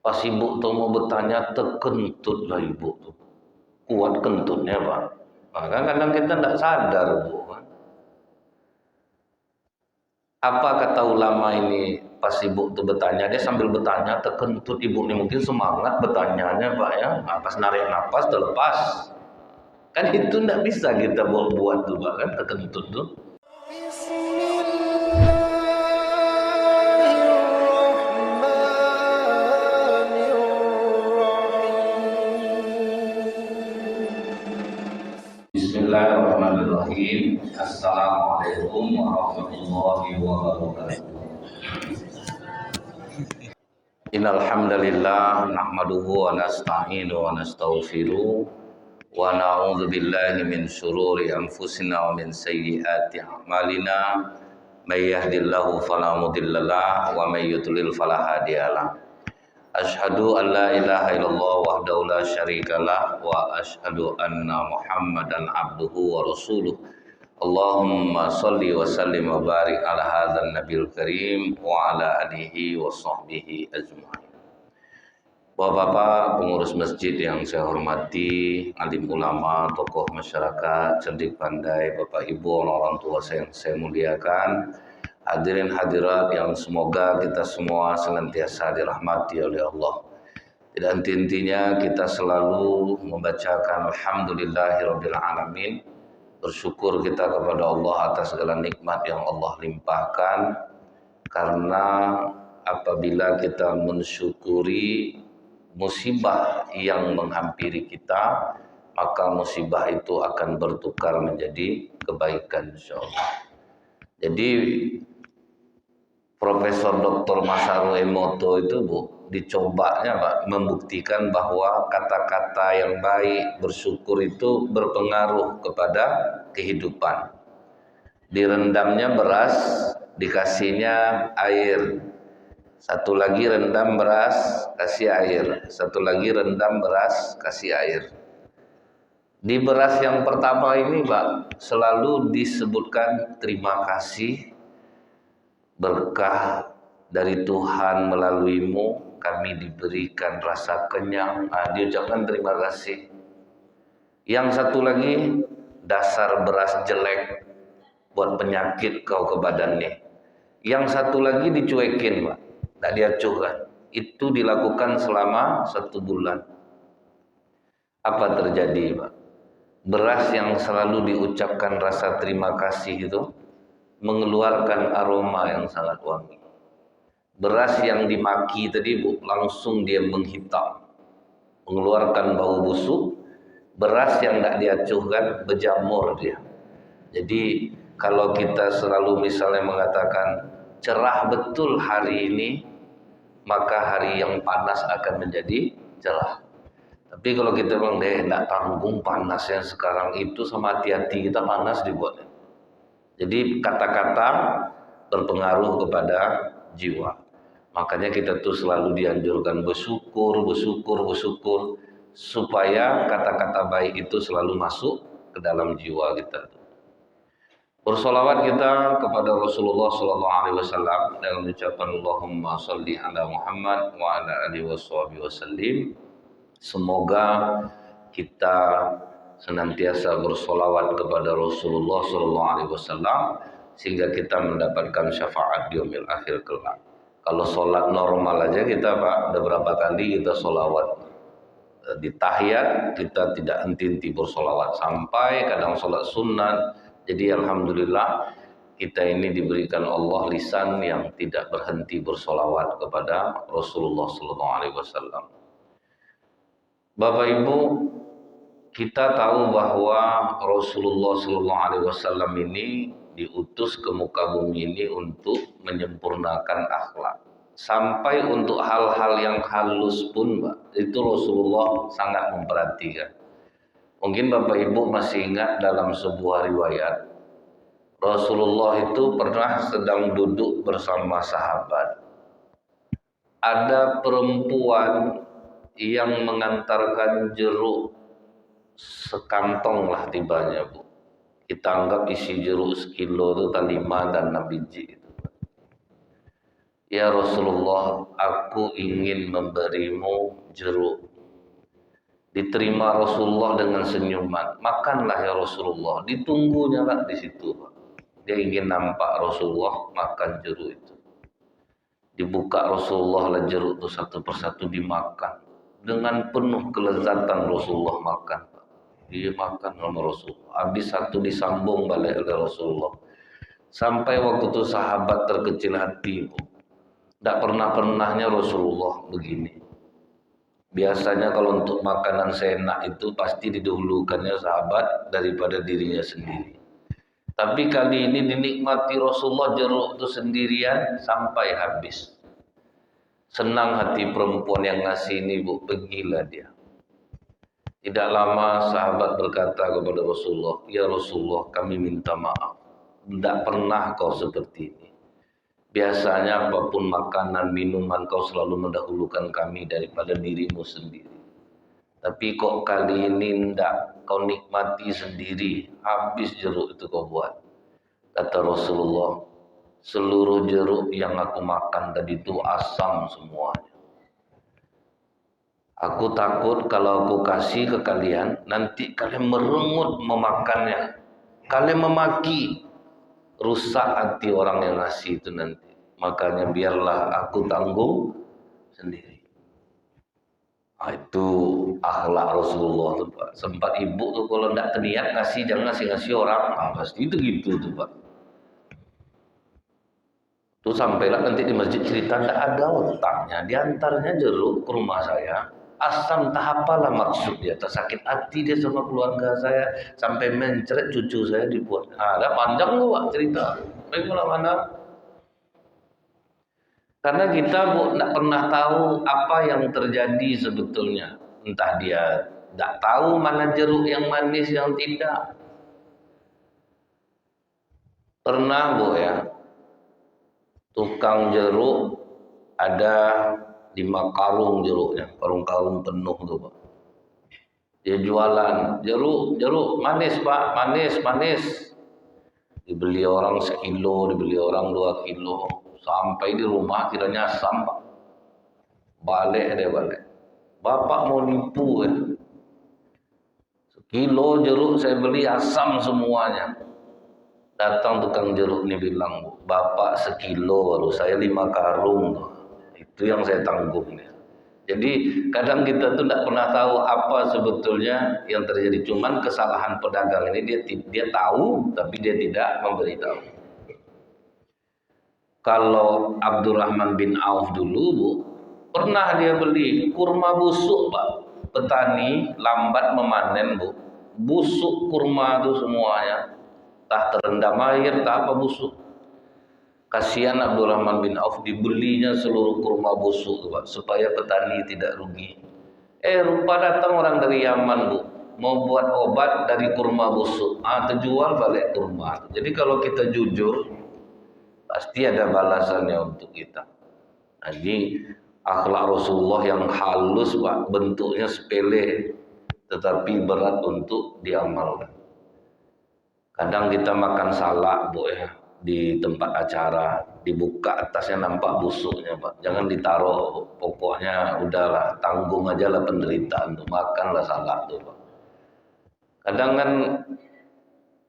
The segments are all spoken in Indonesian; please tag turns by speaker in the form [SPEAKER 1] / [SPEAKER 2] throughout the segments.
[SPEAKER 1] Pas ibu tuh mau bertanya, terkentut lah ibu tuh. Kuat kentutnya Pak. Nah, kan kadang kita tidak sadar Bu. Apa kata ulama ini pas ibu tuh bertanya, dia sambil bertanya terkentut ibu ini mungkin semangat bertanyanya Pak ya. Nah, pas narik nafas terlepas. Kan itu tidak bisa kita buat tuh Pak kan terkentut tuh. Bismillahirrahmanirrahim. Assalamualaikum warahmatullahi wabarakatuh. Innal hamdalillah nahmaduhu wa nasta'inu wa nastaghfiruh wa na'udzu billahi min shururi anfusina wa min sayyiati a'malina may yahdihillahu fala mudhillalah wa may yudlil fala hadiyalah. Asyhadu an la ilaha illallah wahdahu la syarikalah wa asyhadu anna Muhammadan abduhu wa rasuluh. Allahumma salli wa sallim wa barik ala hadzal nabiyil karim wa ala alihi wa sahbihi ajmain. Bapak-bapak pengurus masjid yang saya hormati, alim ulama, tokoh masyarakat, cerdik pandai, Bapak Ibu, orang tua yang saya muliakan, hadirin hadirat yang semoga kita semua senantiasa dirahmati oleh Allah. Tidak henti-hentinya kita selalu membacakan alhamdulillahirabbil alamin. Bersyukur kita kepada Allah atas segala nikmat yang Allah limpahkan, karena apabila kita mensyukuri musibah yang menghampiri kita, maka musibah itu akan bertukar menjadi kebaikan insyaallah. Jadi Profesor Dr. Masaru Emoto itu Bu, dicobanya Pak membuktikan bahwa kata-kata yang baik, bersyukur itu berpengaruh kepada kehidupan. Direndamnya beras, dikasihnya air. Satu lagi rendam beras, kasih air. Satu lagi rendam beras, kasih air. Di beras yang pertama ini Pak, selalu disebutkan terima kasih, berkah dari Tuhan melaluimu kami diberikan rasa kenyang. Diucapkan terima kasih. Yang satu lagi, dasar beras jelek buat penyakit kau ke badannya. Yang satu lagi dicuekin Pak, tak diacuhkan. Itu dilakukan selama 1 bulan. Apa terjadi Pak? Beras yang selalu diucapkan rasa terima kasih itu mengeluarkan aroma yang sangat wangi. Beras yang dimaki tadi Bu, langsung dia menghitam, mengeluarkan bau busuk. Beras yang tidak diacuhkan berjamur dia. Jadi kalau kita selalu misalnya mengatakan cerah betul hari ini, maka hari yang panas akan menjadi cerah. Tapi kalau kita bilang tidak tanggung panasnya sekarang itu, sama hati-hati kita panas dibuatnya. Jadi kata-kata berpengaruh kepada jiwa. Makanya kita tuh selalu dianjurkan bersyukur, supaya kata-kata baik itu selalu masuk ke dalam jiwa kita. Bersolawat kita kepada Rasulullah SAW dengan ucapan Allahumma salli ala Muhammad wa ala alihi wasallim. Semoga kita senantiasa bersolawat kepada Rasulullah SAW sehingga kita mendapatkan syafaat di yaumil akhir kelak. Kalau sholat normal aja kita Pak, ada berapa kali kita sholawat. Di tahiyat kita tidak henti-henti bersolawat, sampai kadang sholat sunat. Jadi alhamdulillah kita ini diberikan Allah lisan yang tidak berhenti bersolawat kepada Rasulullah SAW. Bapak Ibu, kita tahu bahwa Rasulullah SAW ini diutus ke muka bumi ini untuk menyempurnakan akhlak. Sampai untuk hal-hal yang halus pun, Pak, itu Rasulullah sangat memperhatikan. Mungkin Bapak Ibu masih ingat dalam sebuah riwayat, Rasulullah itu pernah sedang duduk bersama sahabat. Ada perempuan yang mengantarkan jeruk sekantong lah tibanya Bu. Kita anggap isi jeruk sekilo itu 5 dan 6 biji itu. Ya Rasulullah, aku ingin memberimu jeruk. Diterima Rasulullah dengan senyuman. Makanlah ya Rasulullah. Ditunggunya lah di situ. Dia ingin nampak Rasulullah makan jeruk itu. Dibuka Rasulullah lah jeruk itu satu persatu dimakan. Dengan penuh kelezatan Rasulullah makan. Dia makan sama Rasulullah. Habis satu disambung balik oleh Rasulullah. Sampai waktu itu sahabat terkecil hati. Tidak pernah-pernahnya Rasulullah begini. Biasanya kalau untuk makanan seenak itu pasti didahulukannya sahabat daripada dirinya sendiri. Tapi kali ini dinikmati Rasulullah jeruk itu sendirian sampai habis. Senang hati perempuan yang ngasih ini, Bu, pergilah dia. Tidak lama sahabat berkata kepada Rasulullah, ya Rasulullah, kami minta maaf. Tidak pernah kau seperti ini. Biasanya apapun makanan, minuman kau selalu mendahulukan kami daripada dirimu sendiri. Tapi kok kali ini tidak, kau nikmati sendiri, habis jeruk itu kau buat. Kata Rasulullah, seluruh jeruk yang aku makan tadi itu asam semuanya. Aku takut kalau aku kasih ke kalian, nanti kalian merengut memakannya. Kalian memaki, rusak hati orang yang ngasih itu nanti. Makanya biarlah aku tanggung sendiri. Nah, itu akhlak Rasulullah tuh, Pak. Sempat ibu tuh kalau tidak terniat ngasih, jangan ngasih orang. Ah, pasti itu gitu tuh, Pak. Tuh sampailah nanti di masjid cerita tidak ada otaknya. Diantaranya jeruk ke rumah saya. Asam tak apalah maksud dia. Tersakit hati dia sama keluarga saya. Sampai mencret cucu saya dibuat. Nah, ada panjang tuh, Pak, cerita. Baik mana. Karena kita, Bu, tidak pernah tahu apa yang terjadi sebetulnya. Entah dia tidak tahu mana jeruk yang manis yang tidak. Pernah, Bu, ya, tukang jeruk ada 5 karung jeruknya, karung-karung penuh tuh, Pak. Dia jualan jeruk manis, Pak, manis. Dibeli orang 1 kilo, dibeli orang 2 kilo. Sampai di rumah kiranya asam, Pak. Balik. Bapak mau nipu ya. 1 kilo jeruk saya beli asam semuanya. Datang tukang jeruk ini bilang, Bapak 1 kilo baru saya 5 karung. Itu yang saya tanggung ya. Jadi kadang kita tuh tidak pernah tahu apa sebetulnya yang terjadi. Cuman kesalahan pedagang ini dia tahu tapi dia tidak memberitahu. Kalau Abdurrahman bin Auf dulu, Bu, pernah dia beli kurma busuk, Pak. Petani lambat memanen, Bu. Busuk kurma itu semuanya. Tak terendam air, tak apa busuk. Kasihan Abdurrahman bin Auf, dibelinya seluruh kurma busuk, Pak, supaya petani tidak rugi. Rupa datang orang dari Yaman, Bu, mau buat obat dari kurma busuk. Terjual balik kurma. Jadi kalau kita jujur, pasti ada balasannya untuk kita. Jadi akhlak Rasulullah yang halus, Pak, bentuknya sepele tetapi berat untuk diamalkan. Kadang kita makan salak, Bu, ya, di tempat acara, dibuka atasnya nampak busuknya, Pak. Jangan ditaruh, pokoknya udahlah, tanggung aja lah penderitaan tuh, makanlah salak tuh, Pak. Kadang kan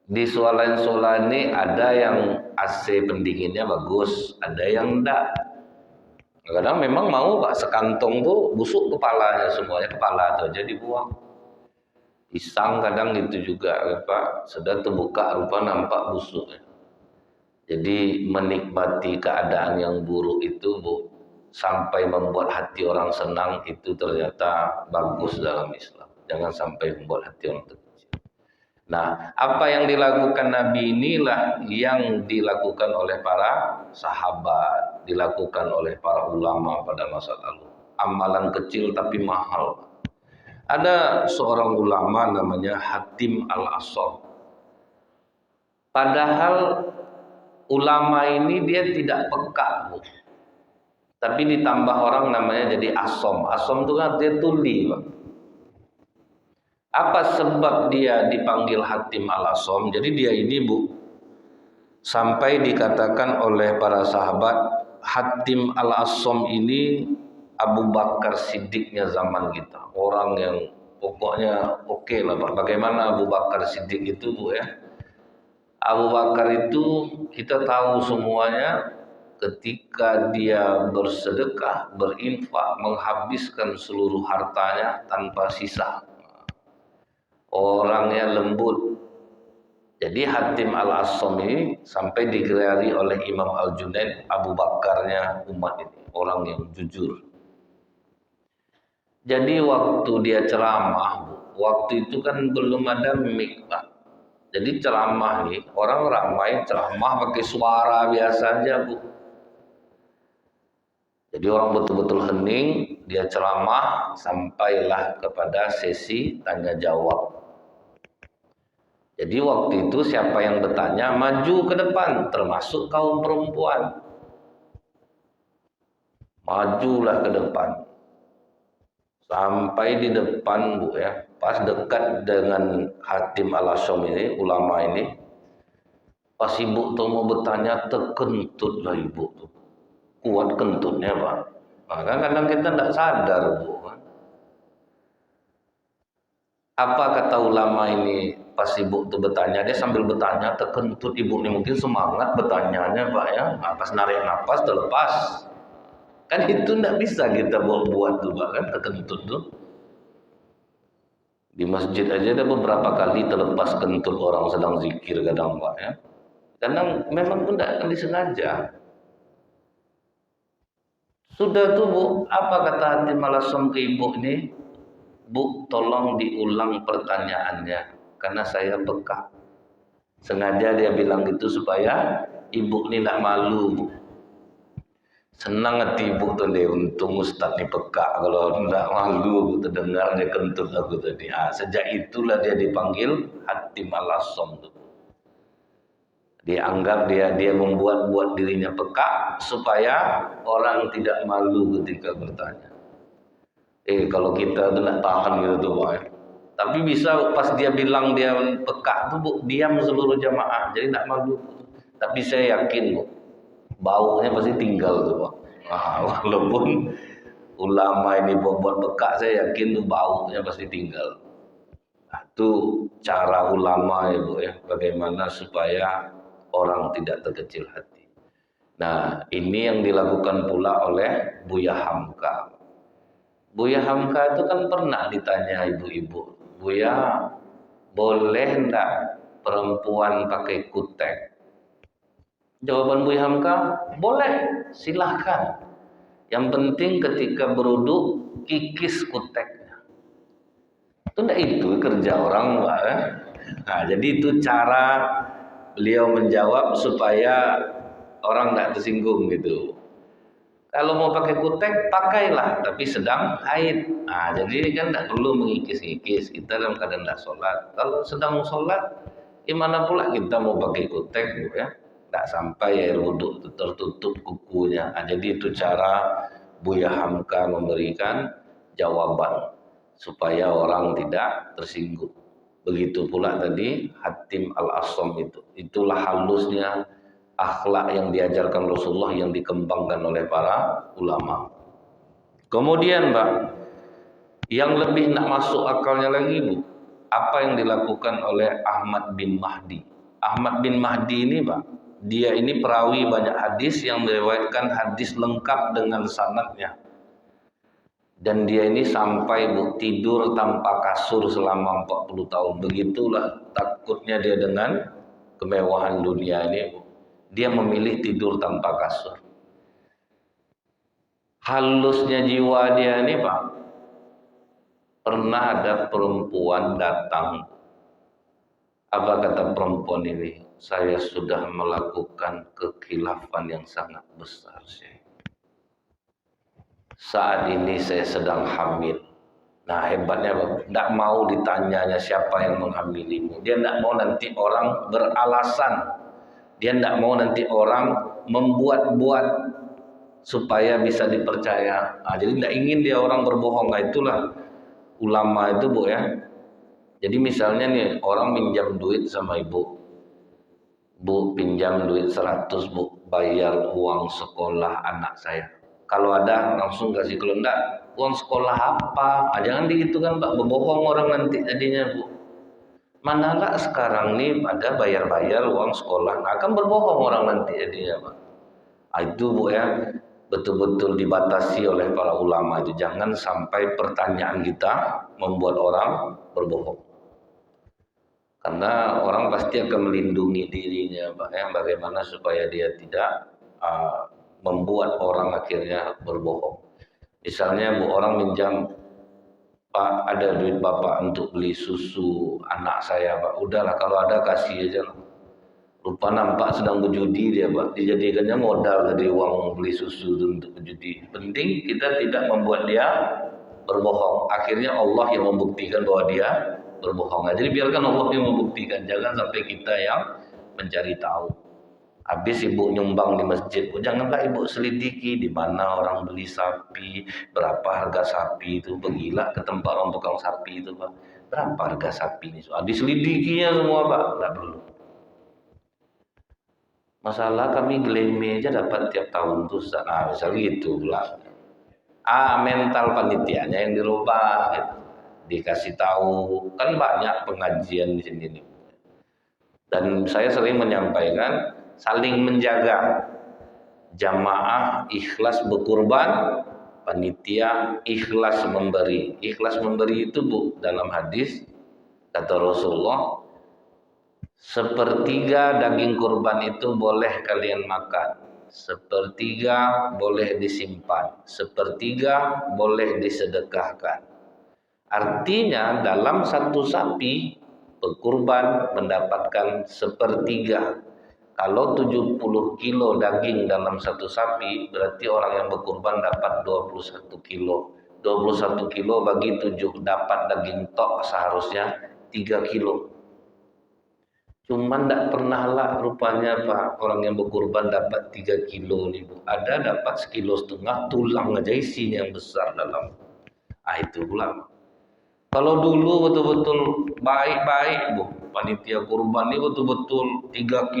[SPEAKER 1] di soalan ini ada yang AC pendinginnya bagus, ada yang enggak. Kadang memang mau, Pak, sekantong tuh busuk kepalanya semuanya, kepala tuh aja dibuang. Pisang kadang gitu juga, Pak, sudah terbuka rupa nampak busuknya. Jadi menikmati keadaan yang buruk itu, Bu, sampai membuat hati orang senang, itu ternyata bagus dalam Islam. Jangan sampai membuat hati orang terkecil. Nah, apa yang dilakukan Nabi inilah yang dilakukan oleh para sahabat, dilakukan oleh para ulama pada masa lalu. Amalan kecil tapi mahal. Ada seorang ulama namanya Hatim Al-Asam. Padahal ulama ini dia tidak peka, Bu. Tapi ditambah orang namanya jadi Asom. Asom itu kan dia tuli, Pak. Apa sebab dia dipanggil Hatim Al-Asam? Jadi dia ini, Bu, sampai dikatakan oleh para sahabat, Hatim Al-Assom ini Abu Bakar Siddiqnya zaman kita. Orang yang pokoknya oke lah Pak. Bagaimana Abu Bakar Siddiq itu Bu ya? Abu Bakar itu kita tahu semuanya ketika dia bersedekah, berinfak, menghabiskan seluruh hartanya tanpa sisa. Orangnya lembut. Jadi Hatim Al-Assom ini sampai digelari oleh Imam Al-Junaid Abu Bakarnya umat ini, orang yang jujur. Jadi waktu dia ceramah, waktu itu kan belum ada mic Pak. Jadi ceramah nih, orang ramai ceramah pakai suara biasa aja Bu. Jadi orang betul-betul hening, dia ceramah sampailah kepada sesi tanya jawab. Jadi waktu itu siapa yang bertanya maju ke depan, termasuk kaum perempuan. Majulah ke depan. Sampai di depan Bu ya, pas dekat dengan Hatim Al-Assom ini, ulama ini, pas ibu tuh mau bertanya terkentut lah ibu tuh. Kuat kentutnya Pak. Maka kadang kita tidak sadar Bu. Apa kata ulama ini pas ibu tuh bertanya, dia sambil bertanya terkentut ibu ini mungkin semangat bertanyanya Pak ya. Nah, pas narik nafas terlepas. Kan itu tidak bisa kita buat tuh Pak kan terkentut tuh. Di masjid aja ada beberapa kali terlepas kentut orang sedang zikir kadang Pak ya. Kadang memang pun tidak akan disengaja. Sudah tuh Bu, apa kata Hatim Al-Assom ke ibu ini? Bu, tolong diulang pertanyaannya karena saya peka. Sengaja dia bilang gitu supaya ibu ini tidak malu Bu. Senang hati ibu tuh deh, untung Ustaz ini peka. Kalau tidak malu Bu terdengar dia kentut aku tadi. Sejak itulah dia dipanggil Hatim Al-Assom tuh. Dianggap dia membuat dirinya peka supaya orang tidak malu ketika bertanya. Kalau kita tidak tahan gitu tuh Pak ya. Tapi bisa pas dia bilang dia peka tuh Bu, diam seluruh jamaah. Jadi tidak malu. Tapi saya yakin Bu, baunya pasti tinggal tuh Pak. Walaupun ulama ini buat peka, saya yakin tuh baunya pasti tinggal. Itu cara ulama ya Bu ya, bagaimana supaya orang tidak terkecil hati. Nah, ini yang dilakukan pula oleh Buya Hamka. Buya Hamka itu kan pernah ditanya ibu-ibu, Buya, boleh enggak perempuan pakai kutek? Jawaban Buya Hamka, boleh, silahkan. Yang penting ketika beruduk, kikis kuteknya. Itu enggak itu kerja orang Pak. Nah, jadi itu cara beliau menjawab supaya orang enggak tersinggung gitu. Kalau mau pakai kutek, pakailah, tapi sedang haid. Nah, jadi kan tidak perlu mengikis-ikis. Kita dalam keadaan tidak sholat. Kalau sedang sholat, gimana pula kita mau pakai kutek, ya? Tidak sampai air wudhu tertutup kukunya. Nah, jadi itu cara Buya Hamka memberikan jawaban supaya orang tidak tersinggung. Begitu pula tadi Hatim Al-Assom itu. Itulah halusnya akhlak yang diajarkan Rasulullah yang dikembangkan oleh para ulama. Kemudian Pak, yang lebih nak masuk akalnya lagi Bu, apa yang dilakukan oleh Ahmad bin Mahdi. Ahmad bin Mahdi ini Pak, dia ini perawi banyak hadis yang meriwayatkan hadis lengkap dengan sanadnya. Dan dia ini sampai Bu tidur tanpa kasur selama 40 tahun. Begitulah takutnya dia dengan kemewahan dunia ini Bu. Dia memilih tidur tanpa kasur. Halusnya jiwa dia ini Pak, pernah ada perempuan datang. Apa kata perempuan ini? Saya sudah melakukan kekhilafan yang sangat besar. Saat ini saya sedang hamil. Nah hebatnya tidak mau ditanyanya siapa yang menghamilimu. Dia tidak mau nanti orang beralasan. Dia tidak mau nanti orang membuat-buat supaya bisa dipercaya. Nah, jadi tidak ingin dia orang berbohong. Nah, itulah ulama itu Bu ya. Jadi misalnya nih orang minjam duit sama ibu. Bu, pinjam duit 100 Bu, bayar uang sekolah anak saya. Kalau ada langsung kasih, kalau enggak uang sekolah apa? Jangan begitu kan Pak, berbohong orang nanti jadinya Bu. Manalah sekarang nih pada bayar-bayar uang sekolah, nah, akan berbohong orang nanti jadinya Pak. Itu Bu ya, betul-betul dibatasi oleh para ulama itu. Jangan sampai pertanyaan kita membuat orang berbohong. Karena orang pasti akan melindungi dirinya Pak ya, bagaimana supaya dia tidak membuat orang akhirnya berbohong. Misalnya Bu, orang minjam, Pak ada duit Bapak untuk beli susu anak saya Pak. Udahlah kalau ada kasih aja. Lupa nampak sedang berjudi dia Pak. Dijadikannya modal dari uang beli susu untuk berjudi. Penting kita tidak membuat dia berbohong. Akhirnya Allah yang membuktikan bahwa dia berbohong. Nah, jadi biarkan Allah yang membuktikan. Jangan sampai kita yang mencari tahu. Habis ibu nyumbang di masjid, janganlah ibu selidiki di mana orang beli sapi, berapa harga sapi itu. Pergilah ke tempat orang tukang sapi itu Pak. Berapa harga sapi ini? Diselidikinya semua Pak. Tidak perlu. Masalah kami geleme aja dapat tiap tahun tuh. Nah, misalnya gitu lah. Mental panitianya yang dirubah gitu. Dikasih tahu, kan banyak pengajian di sini nih. Dan saya sering menyampaikan saling menjaga. Jamaah ikhlas berkurban, panitia ikhlas memberi. Ikhlas memberi itu Bu, dalam hadis kata Rasulullah, sepertiga daging kurban itu boleh kalian makan, sepertiga boleh disimpan, sepertiga boleh disedekahkan. Artinya dalam satu sapi berkurban mendapatkan sepertiga. Kalau 70 kilo daging dalam satu sapi, berarti orang yang berkurban dapat 21 kilo. 21 kilo bagi 7 dapat daging tok seharusnya 3 kilo. Cuman tidak pernah lah rupanya Pak, orang yang berkurban dapat 3 kilo nih Bu. Ada dapat 1,5 kilo tulang aja isinya yang besar dalam. Itu pula. Kalau dulu betul-betul baik-baik Bu, panitia kurban ini betul-betul 3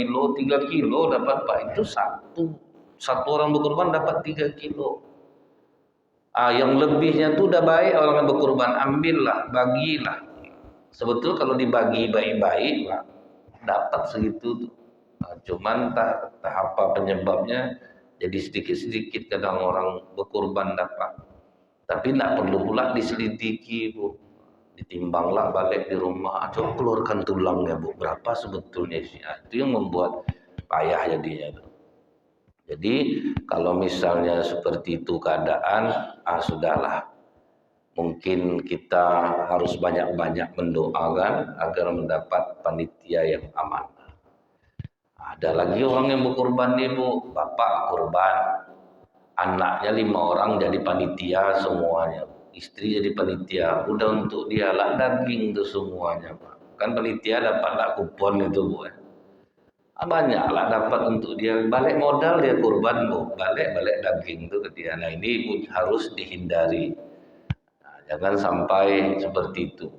[SPEAKER 1] kilo dapat Pak, itu satu orang berkurban dapat 3 kilo. Yang lebihnya tuh udah baik orang yang berkurban, ambillah, bagilah. Sebetulnya kalau dibagi baik-baik Pak, dapat segitu tuh. Cuman tak apa penyebabnya, jadi sedikit-sedikit kadang orang berkurban dapat. Tapi tidak perlu pula diselidiki Bu. Ditimbanglah balik di rumah, coba keluarkan tulangnya Bu, berapa sebetulnya sih? Itu yang membuat payah jadinya. Jadi kalau misalnya seperti itu keadaan, sudahlah. Mungkin kita harus banyak-banyak mendoakan agar mendapat panitia yang aman. Ada lagi orang yang berkorban nih Bu, bapak korban, anaknya 5 orang jadi panitia semuanya. Istri jadi panitia, udah untuk dia lah daging tuh semuanya Pak. Kan panitia dapatlah kupon itu Bu ya. Banyak lah dapat untuk dia, balik modal dia kurban Bu, balik daging itu ke dia. Nah ini Bu, harus dihindari. Nah, jangan sampai seperti itu.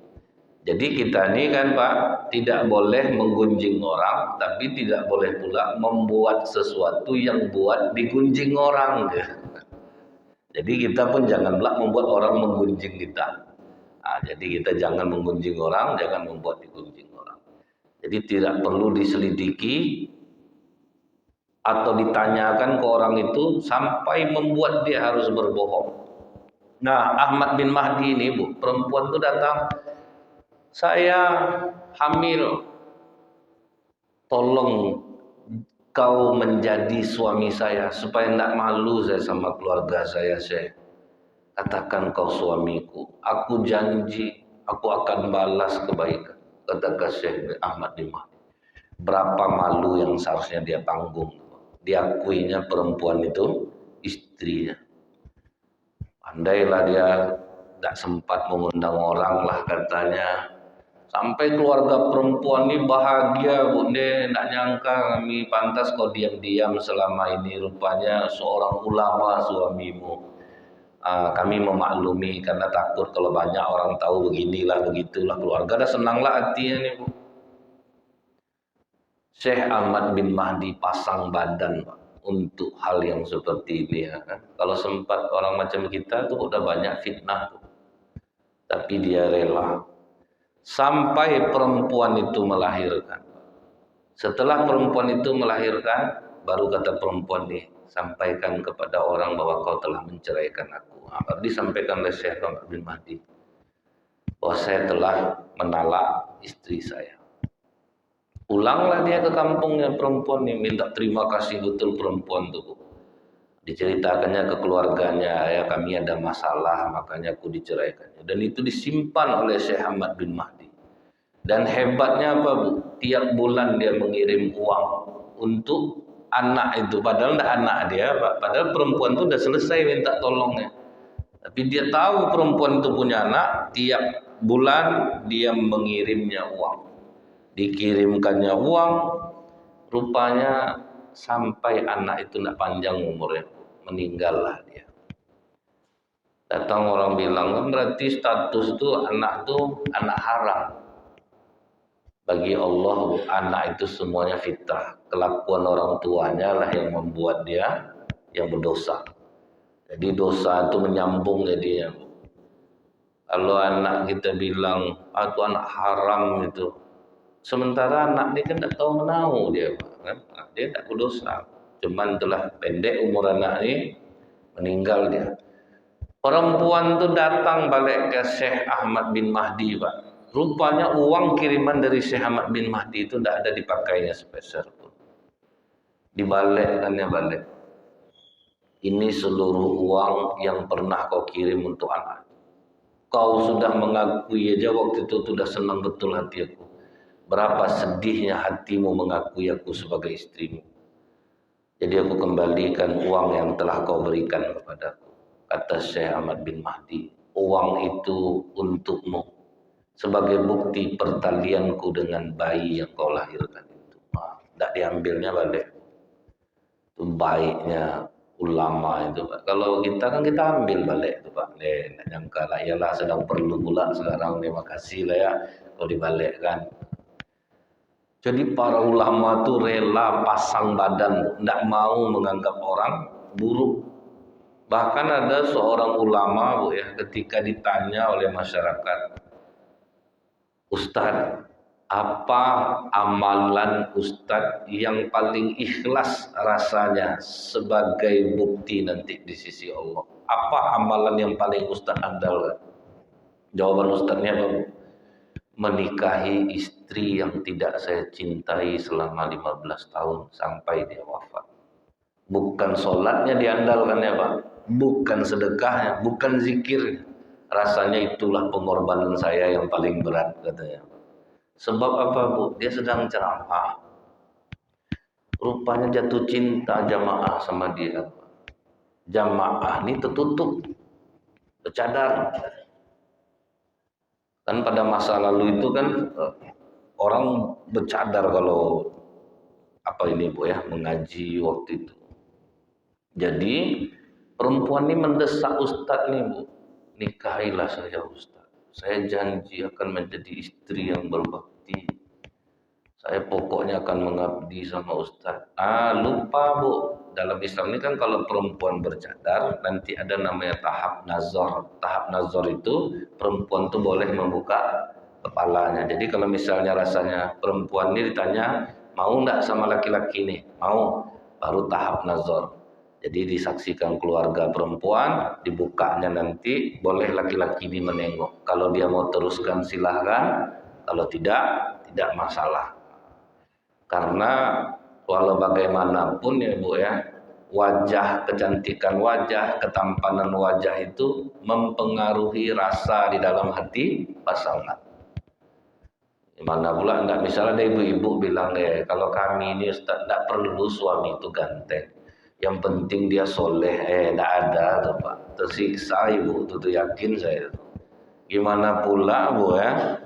[SPEAKER 1] Jadi kita ini kan Pak, tidak boleh menggunjing orang, tapi tidak boleh pula membuat sesuatu yang buat digunjing orang. Jadi kita pun janganlah membuat orang menggunjing kita. Jadi kita jangan menggunjing orang, jangan membuat digunjing orang. Jadi tidak perlu diselidiki atau ditanyakan ke orang itu sampai membuat dia harus berbohong. Nah, Ahmad bin Mahdi ini Bu, perempuan itu datang, saya hamil, tolong kau menjadi suami saya supaya tidak malu saya sama keluarga saya. Katakan kau suamiku, aku janji aku akan balas kebaikan. Kata Syekh Ahmad bin Mahdi. Berapa malu yang seharusnya dia tanggung. Diakuinya perempuan itu istrinya. Andailah dia tidak sempat mengundang orang lah katanya. Sampai keluarga perempuan ini bahagia Bu, tidak nyangka kami pantas kau diam-diam selama ini, rupanya seorang ulama suamimu. Kami memaklumi karena takut kalau banyak orang tahu beginilah begitulah, keluarga dah senanglah hatinya nih Bu. Syekh Ahmad bin Mahdi pasang badan Pak, untuk hal yang seperti ini ya kan. Kalau sempat orang macam kita tuh udah banyak fitnah tuh. Tapi dia rela sampai perempuan itu melahirkan. Setelah perempuan itu melahirkan, baru kata perempuan nih, sampaikan kepada orang bahwa kau telah menceraikan aku. Baru disampaikan oleh Syekh Ahmad bin Mahdi bahwa saya telah menalak istri saya. Pulanglah dia ke kampungnya perempuan ini, minta terima kasih betul perempuan itu. Diceritakannya ke keluarganya, ya kami ada masalah makanya aku diceraikannya. Dan itu disimpan oleh Syekh Ahmad bin Mahdi. Dan hebatnya apa Bu? Tiap bulan dia mengirim uang untuk anak itu. Padahal tidak anak dia Pak. Padahal perempuan itu sudah selesai minta tolongnya. Tapi dia tahu perempuan itu punya anak, tiap bulan dia mengirimnya uang. Dikirimkannya uang, rupanya sampai anak itu tidak panjang umurnya, meninggallah dia. Datang orang bilang, kan berarti status itu anak haram. Bagi Allah, anak itu semuanya fitrah. Kelakuan orang tuanya lah yang membuat dia yang berdosa. Jadi dosa itu menyambung jadinya. Kalau anak kita bilang, itu anak haram itu. Sementara anak dia kan tak tahu menahu dia, kan? Dia tak berdosa. Cuman telah pendek umur anak ini, meninggal dia. Perempuan itu datang balik ke Syekh Ahmad bin Mahdi, Pak. Rupanya uang kiriman dari Syekh Ahmad bin Mahdi itu tidak ada dipakainya sepeser pun. Dibalikkannya balik. Ini seluruh uang yang pernah kau kirim untuk anak. Kau sudah mengakui aja waktu itu sudah senang betul hati aku. Berapa sedihnya hatimu mengakui aku sebagai istrimu. Jadi aku kembalikan uang yang telah kau berikan kepadaku. Kata Syekh Ahmad bin Mahdi, uang itu untukmu sebagai bukti pertalianku dengan bayi yang kau lahirkan itu. Tidak diambilnya balik. Itu baiknya ulama itu Pak. Kalau kita kan kita ambil balik itu Pak. Tidak nyangka lah, iyalah sedang perlu pula sekarang. Terima kasih lah ya kalau dibalikkan. Jadi para ulama itu rela pasang badan, tidak mau menganggap orang buruk. Bahkan ada seorang ulama Bu ya, ketika ditanya oleh masyarakat, Ustadz, apa amalan Ustadz yang paling ikhlas rasanya sebagai bukti nanti di sisi Allah? Apa amalan yang paling Ustadz andalkan? Jawaban Ustadznya apa Bu? Menikahi istri yang tidak saya cintai selama 15 tahun sampai dia wafat. Bukan sholatnya diandalkan ya Pak, bukan sedekahnya, bukan zikir. Rasanya itulah pengorbanan saya yang paling berat katanya. Sebab apa Bu? Dia sedang ceramah. Rupanya jatuh cinta jamaah sama dia. Jamaah ini tertutup, bercadar. Kan pada masa lalu itu kan orang bercadar kalau apa ini Bu ya, mengaji waktu itu. Jadi perempuan ini mendesak Ustadz nih Bu, nikahilah saya Ustadz. Saya janji akan menjadi istri yang berbakti. Saya pokoknya akan mengabdi sama Ustadz. Lupa Bu, dalam Islam ini kan kalau perempuan bercadar nanti ada namanya tahap nazar. Tahap nazar itu perempuan tuh boleh membuka kepalanya. Jadi kalau misalnya rasanya perempuan ini ditanya mau enggak sama laki-laki nih, mau, baru tahap nazar. Jadi disaksikan keluarga perempuan, dibukanya nanti boleh laki-laki ini menengok. Kalau dia mau teruskan silahkan, kalau tidak masalah. Karena walau bagaimanapun ya Bu ya, wajah, kecantikan wajah, ketampanan wajah itu mempengaruhi rasa di dalam hati pasangan. Gimana pula enggak, misalnya ada ibu-ibu bilang kalau kami ini Ustaz enggak perlu suami itu ganteng. Yang penting dia soleh, enggak ada tuh Pak. Tersiksa ibu itu yakin saya. Gimana pula Bu ya?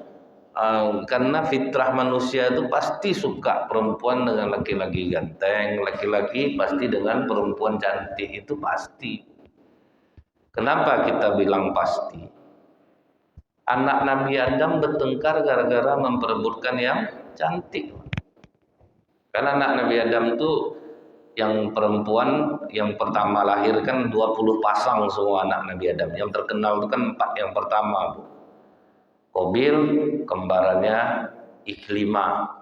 [SPEAKER 1] Karena fitrah manusia itu pasti suka perempuan dengan laki-laki ganteng, laki-laki pasti dengan perempuan cantik, itu pasti. Kenapa kita bilang pasti? Anak Nabi Adam bertengkar gara-gara memperebutkan yang cantik. Karena anak Nabi Adam tuh yang perempuan yang pertama lahir kan 20 pasang semua anak Nabi Adam. Yang terkenal itu kan 4 yang pertama, Bu. Qabil kembarannya Iklimah.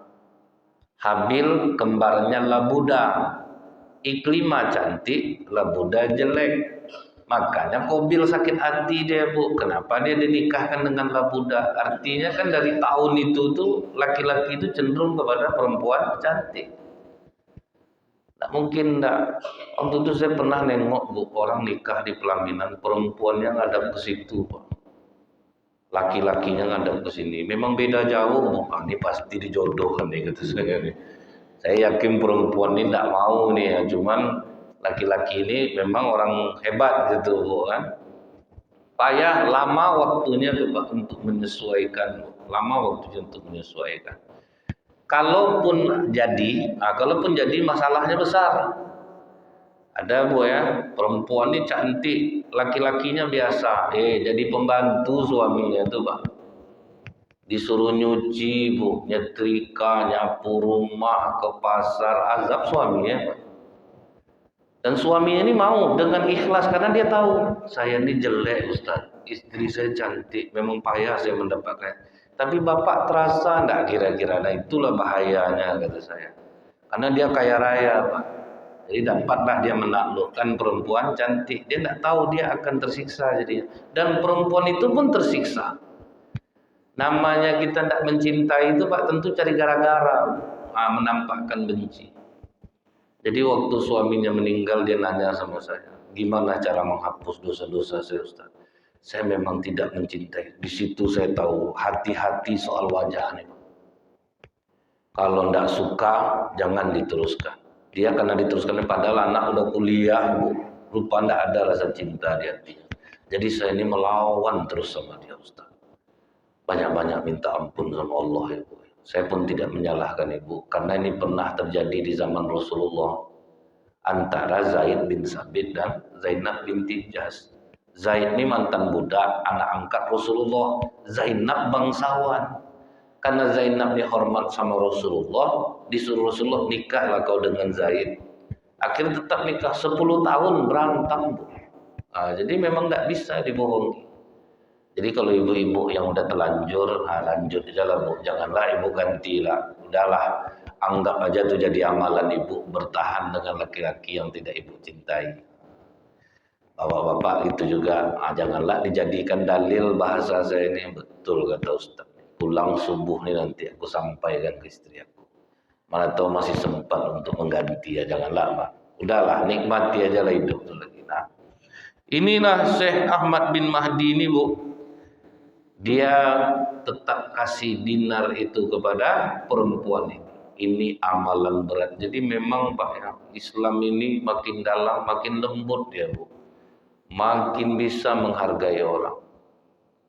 [SPEAKER 1] Habil kembarannya Labuda. Iklimah cantik, Labuda jelek. Makanya Qabil sakit hati dia, Bu. Kenapa dia dinikahkan dengan Labuda? Artinya kan dari tahun itu tuh laki-laki itu cenderung kepada perempuan cantik. Tidak mungkin enggak. Waktu itu saya pernah nengok, Bu, orang nikah di pelaminan, perempuannya ngadap ke situ, Pak. Laki-lakinya ngadap ke sini. Memang beda jauh, Bu. Ah, ini pasti dijodohkan nih, kata saya nih. Saya yakin perempuan ini tidak mau nih ya, cuman laki-laki ini memang orang hebat gitu, Bu, kan. Payah lama waktunya tuh, Pak, untuk menyesuaikan. Lama waktunya untuk menyesuaikan. Kalaupun jadi masalahnya besar. Ada, Bu, ya, perempuan ini cantik, laki-lakinya biasa, jadi pembantu suaminya tuh, Pak. Disuruh nyuci, Bu, nyetrika, nyapu rumah, ke pasar, azab suaminya, Pak. Dan suaminya ini mau dengan ikhlas karena dia tahu saya ini jelek, Ustaz. Istri saya cantik, memang payah saya mendapatkan. Tapi bapak terasa enggak kira-kira? Nah, itulah bahayanya, kata saya. Karena dia kaya raya, Pak. Jadi dapatlah dia menaklukkan perempuan cantik. Dia tidak tahu dia akan tersiksa jadinya. Dan perempuan itu pun tersiksa. Namanya kita tidak mencintai itu, Pak, tentu cari gara-gara, menampakkan benci. Jadi waktu suaminya meninggal dia nanya sama saya, gimana cara menghapus dosa-dosa saya, Ustaz? Saya memang tidak mencintai. Di situ saya tahu hati-hati soal wajah nih. Kalau tidak suka jangan diteruskan. Dia karena diteruskan padahal anak udah kuliah, Bu. Lupa tidak ada rasa cinta di hatinya. Jadi saya ini melawan terus sama dia, Ustaz. Banyak-banyak minta ampun sama Allah, ya, Bu. Saya pun tidak menyalahkan Ibu karena ini pernah terjadi di zaman Rasulullah antara Zaid bin Sabit dan Zainab binti Jahsh. Zaid ini mantan budak, anak angkat Rasulullah. Zainab bangsawan. Karena Zainab ini hormat sama Rasulullah, disuruh Rasulullah, nikahlah kau dengan Zaid. Akhirnya tetap nikah 10 tahun berantem, Bu. Jadi memang tidak bisa dibohongi. Jadi kalau ibu-ibu yang udah terlanjur, lanjut aja lah, Bu. Janganlah ibu gantilah. Udahlah, anggap aja itu jadi amalan ibu bertahan dengan laki-laki yang tidak ibu cintai. Bapak-bapak itu juga, janganlah dijadikan dalil bahasa saya ini. Betul kata Ustaz. Pulang subuh nih nanti aku sampaikan ke istri aku. Mana tahu masih sempat untuk mengganti ya, janganlah, Pak. Udahlah, nikmati aja lah hidup itu lagi. Nah, inilah Syekh Ahmad bin Mahdi ini, Bu. Dia tetap kasih dinar itu kepada perempuan ini. Ini amalan berat. Jadi memang, Pak, ya, Islam ini makin dalam, makin lembut ya, Bu. Makin bisa menghargai orang.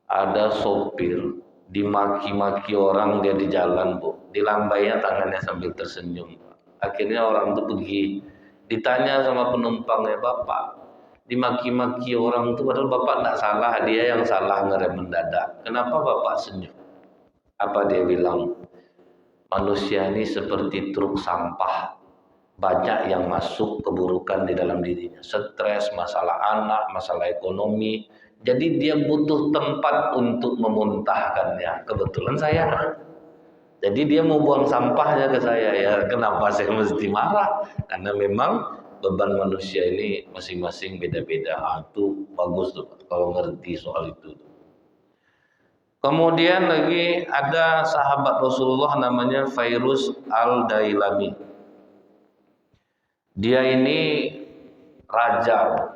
[SPEAKER 1] Ada sopir dimaki-maki orang dia di jalan, Bu. Dilambainya tangannya sambil tersenyum, Pak. Akhirnya orang itu pergi. Ditanya sama penumpangnya, Bapak, dimaki-maki orang itu padahal bapak tidak salah, dia yang salah ngerem mendadak. Kenapa bapak senyum? Apa dia bilang? Manusia ini seperti truk sampah, banyak yang masuk keburukan di dalam dirinya, stres, masalah anak, masalah ekonomi. Jadi dia butuh tempat untuk memuntahkannya. Kebetulan saya, jadi dia mau buang sampahnya ke saya. Ya kenapa saya mesti marah? Karena memang beban manusia ini masing-masing beda-beda. Itu bagus tuh kalau ngerti soal itu. Kemudian lagi ada sahabat Rasulullah namanya Fairuz al-Dailami. Dia ini raja,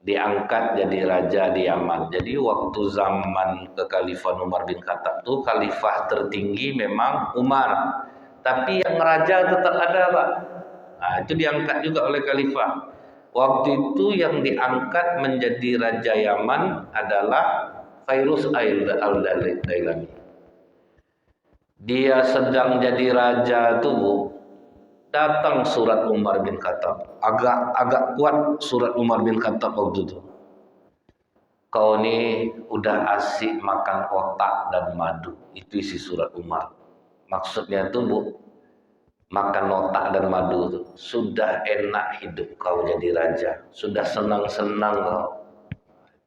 [SPEAKER 1] diangkat jadi raja di Yaman. Jadi waktu zaman kekhalifahan Umar bin Khattab itu khalifah tertinggi memang Umar. Tapi yang raja tetap ada, Pak. Itu diangkat juga oleh khalifah. Waktu itu yang diangkat menjadi raja Yaman adalah Fairuz al-Dailami. Dia sedang jadi raja tuh, Bu. Datang surat Umar bin Khattab. Agak kuat surat Umar bin Khattab waktu itu. Kau ini udah asik makan otak dan madu. Itu isi surat Umar. Maksudnya itu, Bu, makan otak dan madu tuh. Sudah enak hidup kau jadi raja, sudah senang-senang kau.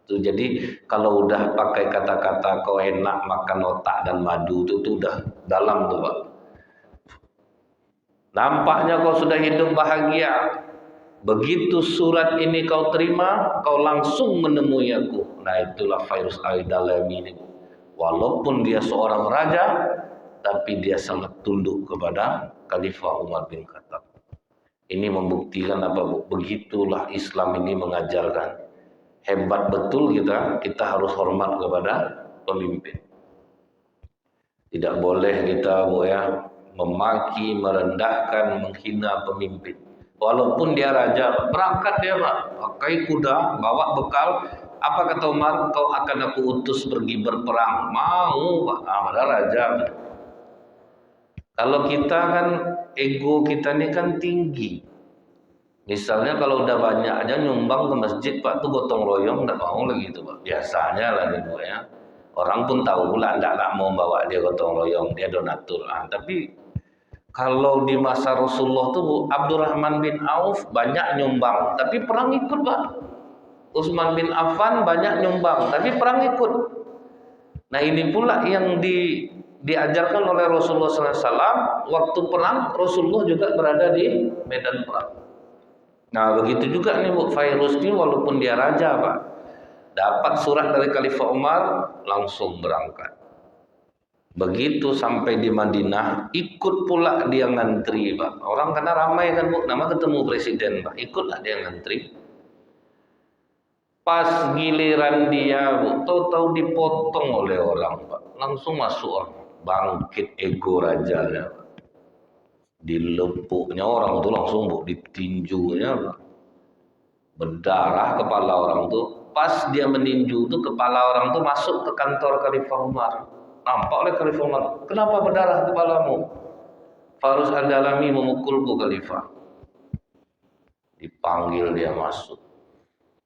[SPEAKER 1] Tuh, jadi kalau udah pakai kata-kata kau enak makan otak dan madu tuh udah dalam tuh Pak. Nampaknya kau sudah hidup bahagia. Begitu surat ini kau terima, kau langsung menemui aku. Nah itulah Fairuz Al-Dalami ini. Walaupun dia seorang raja, tapi dia sangat tunduk kepada Khalifah Umar bin Khattab. Ini membuktikan apa Bu? Begitulah Islam ini mengajarkan. Hebat betul kita harus hormat kepada pemimpin. Tidak boleh kita Bu ya memaki, merendahkan, menghina pemimpin. Walaupun dia raja, berangkat dia Pak, pakai kuda, bawa bekal. Apa kata Umar? Kau akan aku utus pergi berperang. Mau Pak, ada raja. Kalau kita kan ego kita ini kan tinggi. Misalnya kalau udah banyak aja nyumbang ke masjid Pak tuh gotong royong nggak mau lagi itu Pak. Biasanya lah nih Bu ya. Orang pun tahu pula nggak mau bawa dia gotong royong, dia donatur. Tapi kalau di masa Rasulullah tuh Abdurrahman bin Auf banyak nyumbang, tapi perang ikut Pak. Utsman bin Affan banyak nyumbang, tapi perang ikut. Nah ini pula yang diajarkan oleh Rasulullah SAW. Waktu perang Rasulullah juga berada di medan perang. Nah begitu juga nih Bu Fairuz ini walaupun dia raja Pak, dapat surat dari Khalifah Umar langsung berangkat. Begitu sampai di Madinah ikut pula dia ngantri Pak. Orang karena ramai kan Bu, nama ketemu presiden Pak, ikutlah dia ngantri. Pas giliran dia Bu, tahu-tahu dipotong oleh orang Pak, langsung masuk orang. Bangkit ego rajanya Pak. Dilepuknya orang tuh langsung Bu, ditinjunya Pak. Berdarah kepala orang tuh. Pas dia meninju tuh kepala orang tuh masuk ke kantor Khalifah Umar. Nampak oleh Khalifah Umar, kenapa berdarah kepalamu? Fairuz Al-Dalami memukulku Khalifah. Dipanggil dia masuk.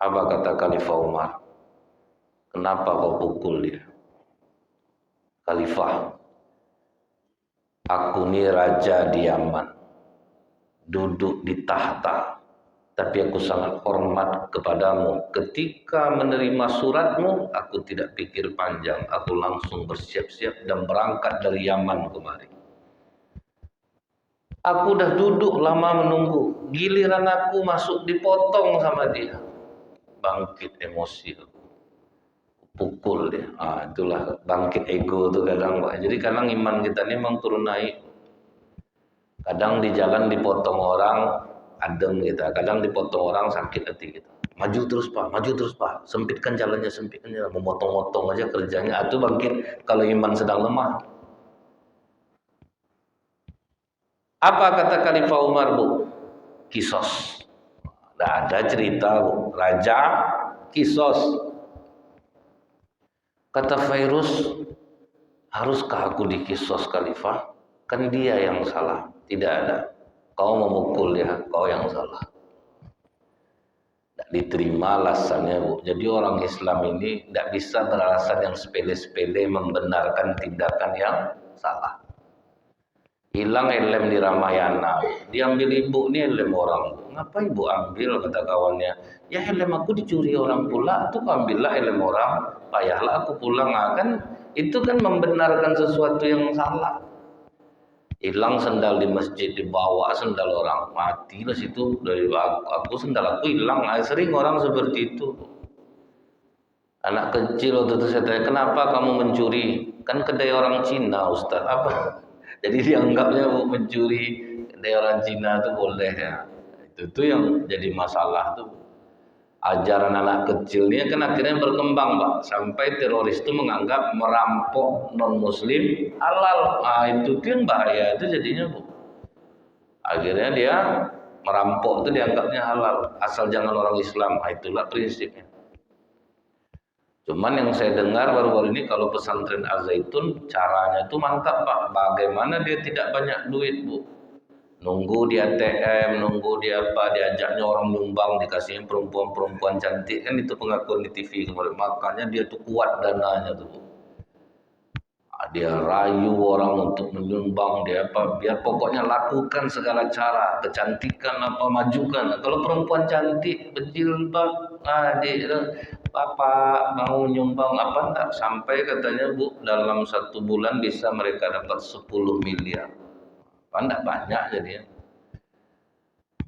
[SPEAKER 1] Apa kata Khalifah Umar? Kenapa kau pukul dia? Khalifah, aku ini raja di Yaman, duduk di tahta, tapi aku sangat hormat kepadamu. Ketika menerima suratmu, aku tidak pikir panjang, aku langsung bersiap-siap dan berangkat dari Yaman kemari. Aku udah duduk lama menunggu, giliran aku masuk dipotong sama dia. Bangkit emosi, pukul dia. Itulah bangkit ego tuh kadang Pak. Jadi kadang iman kita ini memang turun naik. Kadang di jalan dipotong orang, adem kita. Kadang dipotong orang, sakit hati kita. Maju terus Pak, sempitkan jalannya, memotong-motong aja kerjanya. Itu bangkit kalau iman sedang lemah. Apa kata Khalifah Umar Bu? Kisos. Tidak ada cerita Bu, raja kisos. Kata Fairuz, haruskah aku dikisos Khalifah? Kan dia yang salah. Tidak ada. Kau memukul dia, kau yang salah. Tidak diterima alasannya Bu. Jadi orang Islam ini tidak bisa beralasan yang sepele-sepele membenarkan tindakan yang salah. Hilang helm di Ramayana, diambil ibu nih helm orang. Ngapa ibu ambil, kata kawannya? Ya helm aku dicuri orang pula, tuh ambillah helm orang, payahlah aku pulang. Kan itu kan membenarkan sesuatu yang salah. Hilang sendal di masjid, dibawa sendal orang, matilah situ. Dari aku sendal aku hilang. Sering orang seperti itu. Anak kecil waktu itu saya tanya, kenapa kamu mencuri? Kan kedai orang Cina Ustaz. Apa? Jadi dianggapnya mencuri dari orang Cina itu boleh ya. Itu yang jadi masalah tuh. Ajaran anak kecil ini kan akhirnya berkembang Pak. Sampai teroris itu menganggap merampok non muslim halal. Itu yang bahaya itu jadinya Bu. Akhirnya dia merampok itu dianggapnya halal. Asal jangan orang Islam. Itulah prinsipnya. Cuman yang saya dengar baru-baru ini kalau pesantren Al-Zaitun caranya itu mantap Pak. Bagaimana dia tidak banyak duit Bu. Nunggu di ATM, nunggu di apa, diajaknya orang nyumbang, dikasihnya perempuan-perempuan cantik. Kan itu pengakuan di TV kemarin. Makanya dia tuh kuat dananya tuh Bu. Dia rayu orang untuk menyumbang, dia apa, biar pokoknya lakukan segala cara, kecantikan apa majukan. Kalau perempuan cantik berjilbab, dia Bapak mau nyumbang apa enggak? Sampai katanya Bu, dalam 1 bulan bisa mereka dapat 10 miliar. Apa enggak banyak jadinya.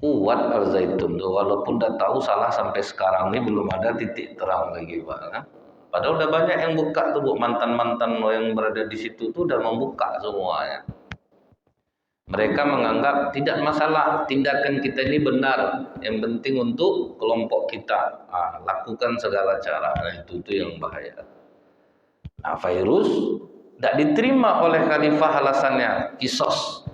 [SPEAKER 1] Kuat Al Zaitun tuh, walaupun udah tahu salah sampai sekarang ini belum ada titik terang lagi Pak. Kan? Padahal udah banyak yang buka tuh Bu, mantan-mantan yang berada di situ tuh udah membuka semuanya. Mereka menganggap tidak masalah, tindakan kita ini benar, yang penting untuk kelompok kita. Lakukan segala cara. Nah, itu yang bahaya. Nah, virus tidak diterima oleh khalifah, alasannya kisos.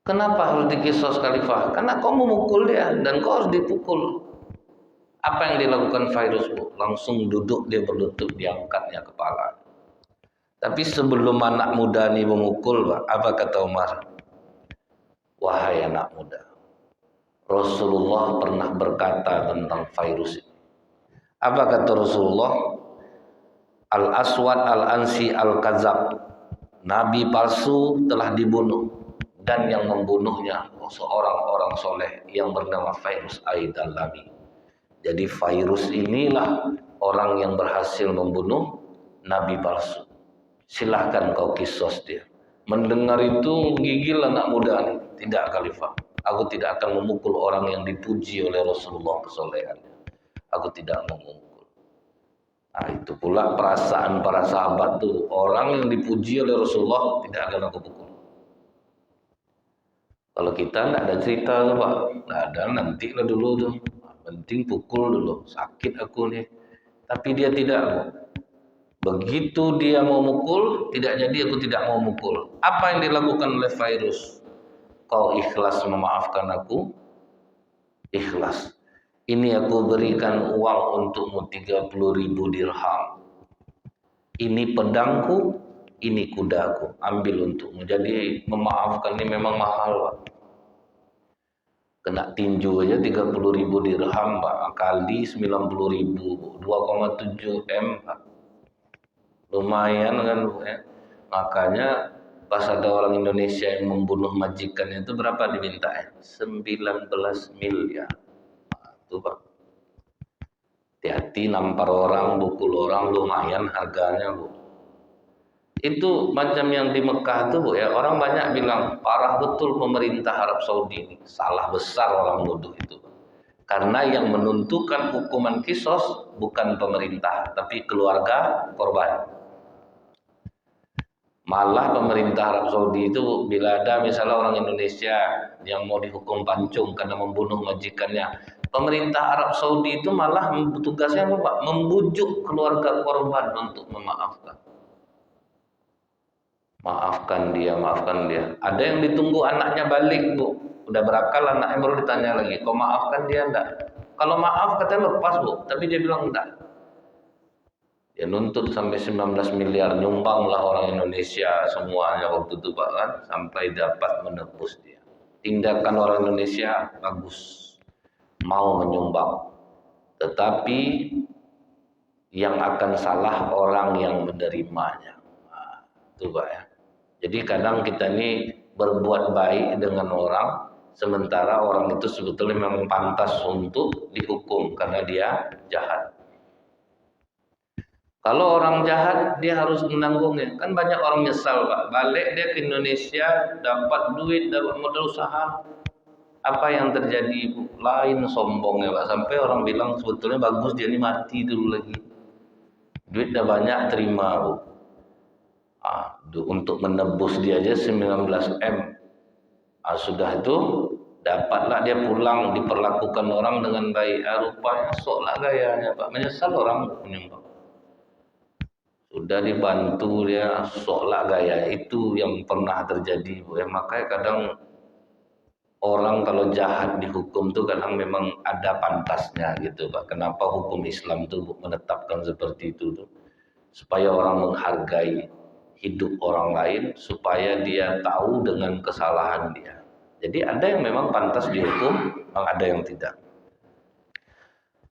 [SPEAKER 1] Kenapa harus dikisos khalifah? Karena kau memukul dia dan kau harus dipukul. Apa yang dilakukan virus Bu? Langsung duduk dia berlutut, diangkatnya kepala. Tapi sebelum anak muda ini memukul, Pak, apa kata Umar? Wahai anak muda, Rasulullah pernah berkata tentang virus ini. Apa kata Rasulullah? Al-Aswad al-Ansi al-Kazab, Nabi palsu telah dibunuh, dan yang membunuhnya seorang orang soleh yang bernama Virus Aidalami. Jadi virus inilah orang yang berhasil membunuh Nabi palsu. Silahkan kau kisos dia. Mendengar itu gigil anak muda nih. Tidak khalifah, aku tidak akan memukul orang yang dipuji oleh Rasulullah kesolehannya. Aku tidak memukul. Nah, itu pula perasaan para sahabat tuh, orang yang dipuji oleh Rasulullah tidak akan aku pukul. Kalau kita tidak ada cerita tuh Pak, tidak ada, nanti lah dulu tuh. Penting pukul dulu, sakit aku nih. Tapi dia tidak. Begitu dia mau mukul, tidak jadi, aku tidak mau mukul. Apa yang dilakukan oleh virus? Kau ikhlas memaafkan aku? Ikhlas. Ini aku berikan uang untukmu 30.000 dirham. Ini pedangku, ini kudaku, ambil untukmu. Jadi memaafkan ini memang mahal Pak. Kena tinju aja 30.000 dirham Pak, kali 90.000, 2,7 M Pak. Lumayan kan Bu ya. Makanya pas ada orang Indonesia yang membunuh majikannya itu berapa diminta ya? 19 miliar. Nah, itu Pak. Hati-hati nampar orang, pukul orang, lumayan harganya Bu. Itu macam yang di Mekah tuh Bu ya, orang banyak bilang parah betul pemerintah Arab Saudi ini. Salah besar orang nuduh itu. Karena yang menentukan hukuman kisos bukan pemerintah, tapi keluarga korban. Malah pemerintah Arab Saudi itu bila ada misalnya orang Indonesia yang mau dihukum pancung karena membunuh majikannya, pemerintah Arab Saudi itu malah tugasnya apa Pak? Membujuk keluarga korban untuk memaafkan. Maafkan dia, maafkan dia. Ada yang ditunggu anaknya balik Bu. Udah berakal anaknya baru ditanya lagi, kau maafkan dia enggak? Kalau maaf katanya lepas Bu, tapi dia bilang enggak. Dia nuntut sampai 19 miliar, nyumbanglah orang Indonesia semuanya waktu itu Pak kan, sampai dapat menebus dia. Tindakan orang Indonesia bagus, mau menyumbang. Tetapi yang akan salah orang yang menerimanya. Nah, itu Pak ya. Jadi kadang kita ini berbuat baik dengan orang, sementara orang itu sebetulnya memang pantas untuk dihukum karena dia jahat. Kalau orang jahat dia harus menanggungnya. Kan banyak orang nyesal Pak. Balik dia ke Indonesia, dapat duit, dapat modal usaha. Apa yang terjadi Bu? Lain sombongnya Pak. Sampai orang bilang sebetulnya bagus dia ini mati dulu lagi. Duit udah banyak terima Bu. Untuk menebus dia aja 19 M. Sudah itu dapatlah dia pulang, diperlakukan orang dengan baik. Rupanya soklah gayanya Pak. Menyesal orang menyumbang. Sudah dibantu dia soklah gaya. Itu yang pernah terjadi Bu. Ya, makanya kadang orang kalau jahat dihukum tuh kadang memang ada pantasnya gitu Pak. Kenapa hukum Islam itu menetapkan seperti itu tuh? Supaya orang menghargai hidup orang lain, supaya dia tahu dengan kesalahan dia. Jadi ada yang memang pantas dihukum, ada yang tidak.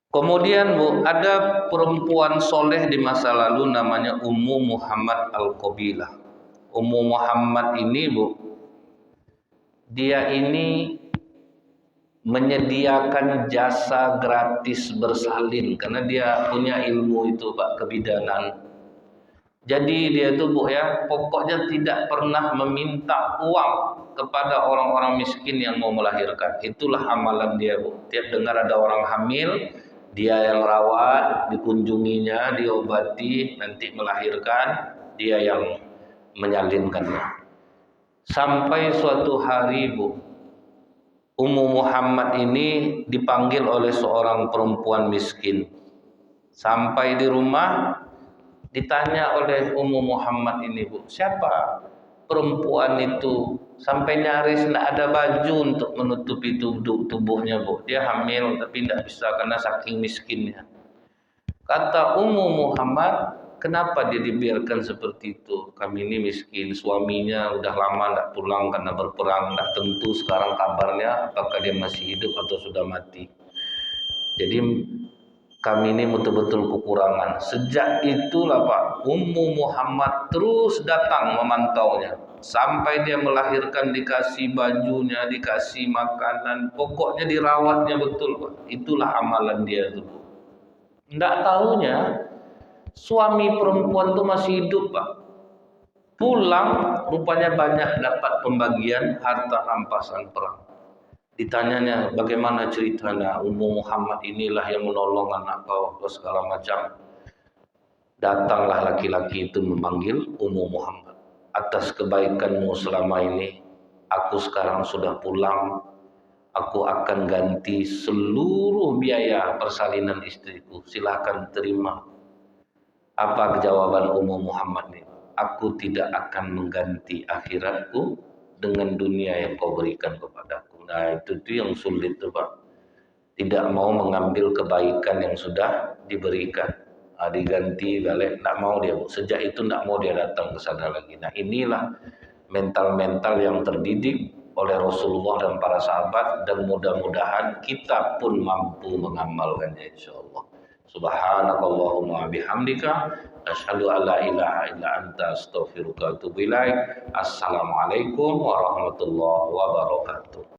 [SPEAKER 1] Kemudian Bu, ada perempuan soleh di masa lalu namanya Ummu Muhammad Al-Qabilah. Ummu Muhammad ini Bu, dia ini menyediakan jasa gratis bersalin karena dia punya ilmu itu Pak, kebidanan. Jadi dia tuh Bu ya, pokoknya tidak pernah meminta uang kepada orang-orang miskin yang mau melahirkan. Itulah amalan dia Bu. Tiap dengar ada orang hamil, dia yang rawat, dikunjunginya, diobati, nanti melahirkan, dia yang menyalinkannya. Sampai suatu hari Bu, Ummu Muhammad ini dipanggil oleh seorang perempuan miskin. Sampai di rumah, ditanya oleh Ummu Muhammad ini, Bu, siapa perempuan itu sampai nyaris tidak ada baju untuk menutupi tubuhnya, Bu. Dia hamil tapi tidak bisa karena saking miskinnya. Kata Ummu Muhammad, kenapa dia dibiarkan seperti itu? Kami ini miskin, suaminya udah lama tidak pulang karena berperang, tidak tentu sekarang kabarnya apakah dia masih hidup atau sudah mati. Jadi kami ini betul-betul kekurangan. Sejak itulah Pak, Ummu Muhammad terus datang memantaunya. Sampai dia melahirkan dikasih bajunya, dikasih makanan. Pokoknya dirawatnya betul Pak. Itulah amalan dia itu. Tidak tahunya suami perempuan itu masih hidup Pak. Pulang rupanya banyak dapat pembagian harta rampasan perang. Ditanyanya bagaimana ceritanya, Ummu Muhammad inilah yang menolong anak kau atau segala macam. Datanglah laki-laki itu memanggil Ummu Muhammad. Atas kebaikanmu selama ini, aku sekarang sudah pulang. Aku akan ganti seluruh biaya persalinan istriku. Silakan terima. Apa jawaban Ummu Muhammad ini? Aku tidak akan mengganti akhiratku dengan dunia yang kau berikan kepadaku. Nah itu yang sulit tuh Pak. Tidak mau mengambil kebaikan yang sudah diberikan. Nah, diganti balik, tidak mau dia. Sejak itu tidak mau dia datang ke sana lagi. Nah inilah mental-mental yang terdidik oleh Rasulullah dan para sahabat. Dan mudah-mudahan kita pun mampu mengamalkannya insyaAllah. Subhanakallahumma bihamdika asyhadu an la ilaha illa anta astaghfiruka wa atubu ilaik. Assalamualaikum warahmatullahi wabarakatuh.